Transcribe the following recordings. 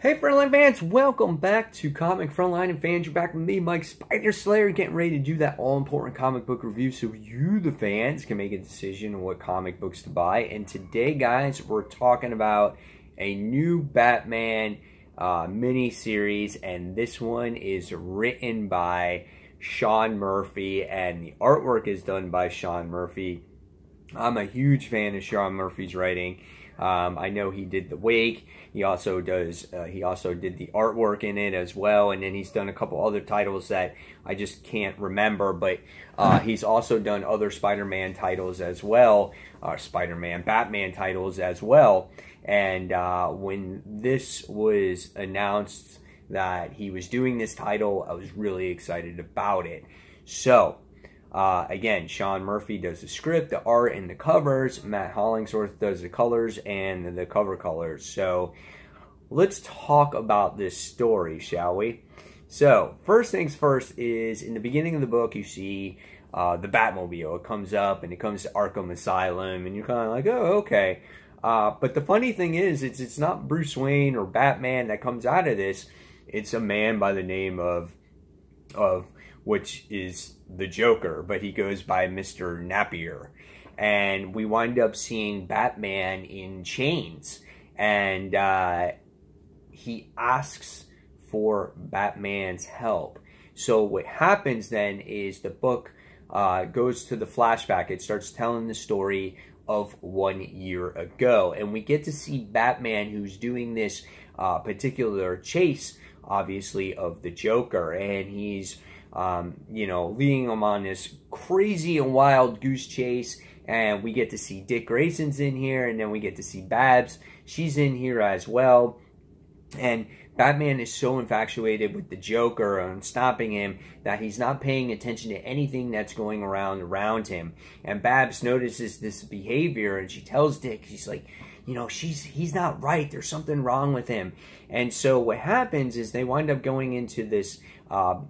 Hey Frontline fans, welcome back to Comic Frontline and fans. You're back with me, Mike Spider Slayer, getting ready to do that all-important comic book review so you, the fans, can make a decision on what comic books to buy. And today, guys, we're talking about a new Batman mini-series, and this one is written by Sean Murphy, and the artwork is done by Sean Murphy. I'm a huge fan of Sean Murphy's writing. I know he did The Wake. He also does. He also did the artwork in it as well, and then he's done a couple other titles that I just can't remember. But he's also done other Spider-Man titles as well, Batman titles as well. And when this was announced that he was doing this title, I was really excited about it. So. Again, Sean Murphy does the script, the art, and the covers. Matt Hollingsworth does the colors and the cover colors. So, let's talk about this story, shall we? So, first things first is, in the beginning of the book, you see the Batmobile. It comes up, and it comes to Arkham Asylum, and you're kind of like, oh, okay. But the funny thing is, it's not Bruce Wayne or Batman that comes out of this. It's a man by the name of which is the Joker, but he goes by Mr. Napier. And we wind up seeing Batman in chains. And he asks for Batman's help. So what happens then is the book goes to the flashback. It starts telling the story of 1 year ago. And we get to see Batman, who's doing this particular chase, obviously, of the Joker. And he's leading them on this crazy and wild goose chase, and we get to see Dick Grayson's in here, and then we get to see Babs. She's in here as well, and Batman is so infatuated with the Joker and stopping him that he's not paying attention to anything that's going around him. And Babs notices this behavior, and she tells Dick, she's like, you know, he's not right. There's something wrong with him. And so what happens is they wind up going into this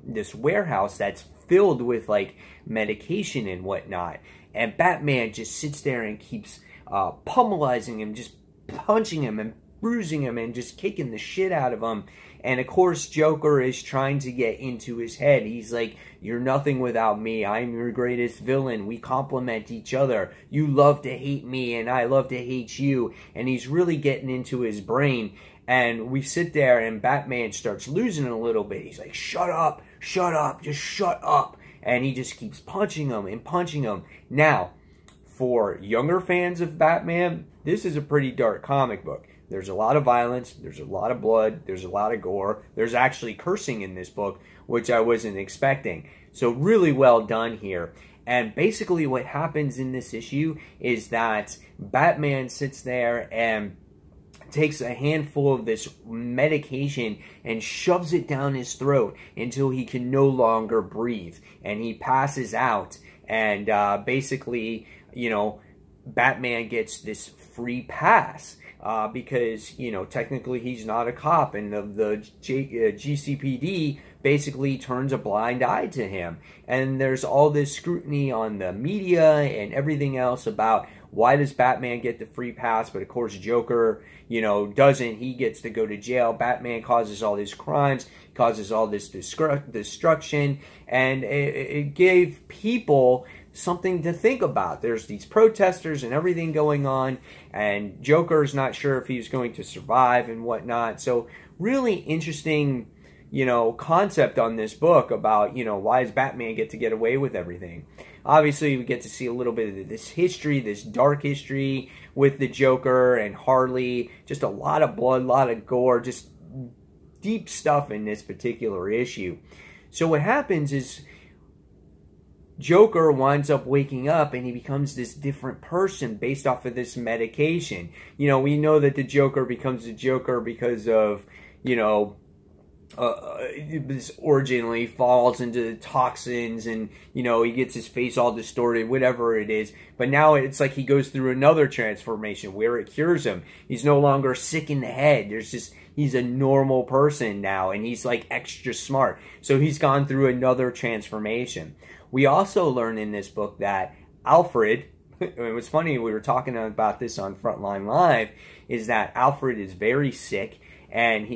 this warehouse that's filled with like medication and whatnot. And Batman just sits there and keeps pummelizing him, just punching him and bruising him and just kicking the shit out of him. And of course, Joker is trying to get into his head. He's like, you're nothing without me. I'm your greatest villain. We complement each other. You love to hate me and I love to hate you. And he's really getting into his brain. And we sit there and Batman starts losing it a little bit. He's like, shut up, just shut up. And he just keeps punching him and punching him. Now, for younger fans of Batman, this is a pretty dark comic book. There's a lot of violence, there's a lot of blood, there's a lot of gore. There's actually cursing in this book, which I wasn't expecting. So really well done here. And basically what happens in this issue is that Batman sits there and takes a handful of this medication and shoves it down his throat until he can no longer breathe. And he passes out. And basically, you know, Batman gets this free pass. Because, you know, technically he's not a cop, and the GCPD basically turns a blind eye to him. And there's all this scrutiny on the media and everything else about why does Batman get the free pass, but of course Joker, you know, doesn't. He gets to go to jail. Batman causes all these crimes, causes all this destruction, and it gave people something to think about. There's these protesters and everything going on, and Joker's not sure if he's going to survive and whatnot. So really interesting, you know, concept on this book about, you know, why does Batman get to get away with everything? Obviously, we get to see a little bit of this history, this dark history with the Joker and Harley. Just a lot of blood, a lot of gore, just deep stuff in this particular issue. So what happens is Joker winds up waking up and he becomes this different person based off of this medication. You know, we know that the Joker becomes the Joker because of, you know, this originally falls into the toxins and, you know, he gets his face all distorted, whatever it is. But now it's like he goes through another transformation where it cures him. He's no longer sick in the head. There's just, he's a normal person now, and he's like extra smart. So he's gone through another transformation. We also learn in this book that Alfred, it was funny, we were talking about this on Frontline Live, is that Alfred is very sick and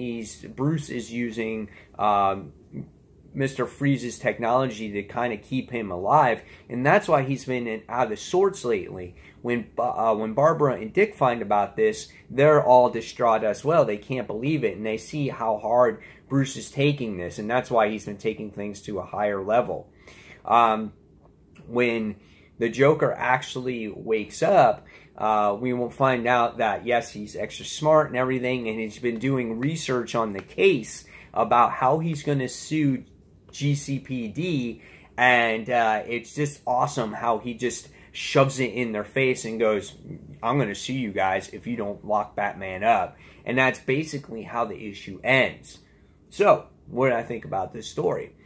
Bruce is using Mr. Freeze's technology to kind of keep him alive, and that's why he's been out of sorts lately. When Barbara and Dick find about this, they're all distraught as well. They can't believe it, and they see how hard Bruce is taking this, and that's why he's been taking things to a higher level. When the Joker actually wakes up, we will find out that, yes, he's extra smart and everything, and he's been doing research on the case about how he's going to sue GCPD, and it's just awesome how he just shoves it in their face and goes, I'm going to sue you guys if you don't lock Batman up. And that's basically how the issue ends. So, what did I think about this story?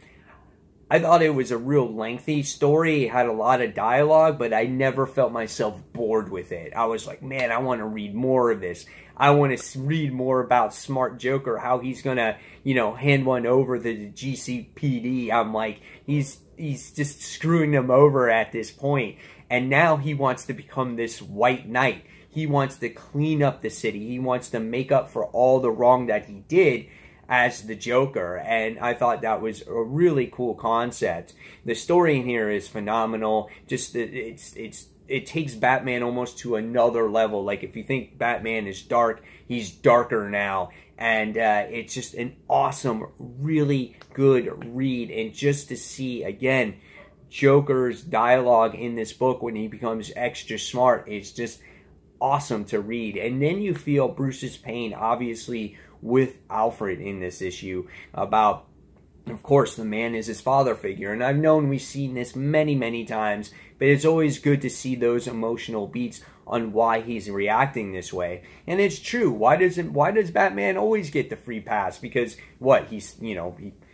I thought it was a real lengthy story. It had a lot of dialogue, but I never felt myself bored with it. I was like, man, I want to read more of this. I want to read more about Smart Joker, how he's going to, hand one over to the GCPD. I'm like, he's just screwing them over at this point. And now he wants to become this white knight. He wants to clean up the city. He wants to make up for all the wrong that he did as the Joker, and I thought that was a really cool concept. The story in here is phenomenal. Just it takes Batman almost to another level. Like, if you think Batman is dark, he's darker now, and it's just an awesome, really good read. And just to see again Joker's dialogue in this book when he becomes extra smart, it's just awesome to read. And then you feel Bruce's pain, obviously, with Alfred in this issue about, of course, the man is his father figure. And I've known we've seen this many, many times, but it's always good to see those emotional beats on why he's reacting this way. And it's true. Why does Batman always get the free pass? Because what?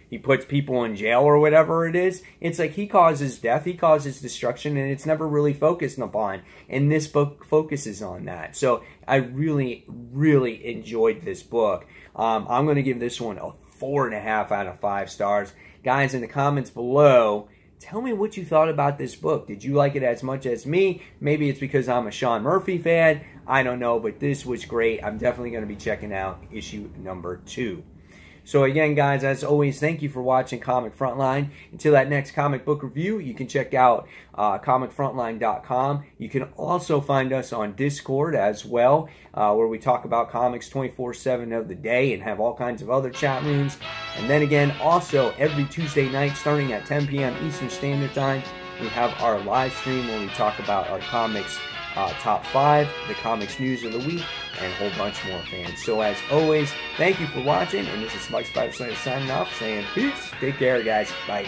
He puts people in jail or whatever it is. It's like he causes death, he causes destruction, and it's never really focused upon. And this book focuses on that. So I really, really enjoyed this book. I'm going to give this one a 4.5 out of 5 stars. Guys, in the comments below, tell me what you thought about this book. Did you like it as much as me? Maybe it's because I'm a Sean Murphy fan. I don't know, but this was great. I'm definitely going to be checking out issue number 2. So again, guys, as always, thank you for watching Comic Frontline. Until that next comic book review, you can check out comicfrontline.com. You can also find us on Discord as well, where we talk about comics 24/7 of the day and have all kinds of other chat rooms. And then again, also every Tuesday night, starting at 10 p.m. Eastern Standard Time, we have our live stream where we talk about our comics top 5, the comics news of the week, and a whole bunch more, fans. So as always, thank you for watching, and this is Mike Spider Slayer signing off, saying peace. Take care, guys. Bye.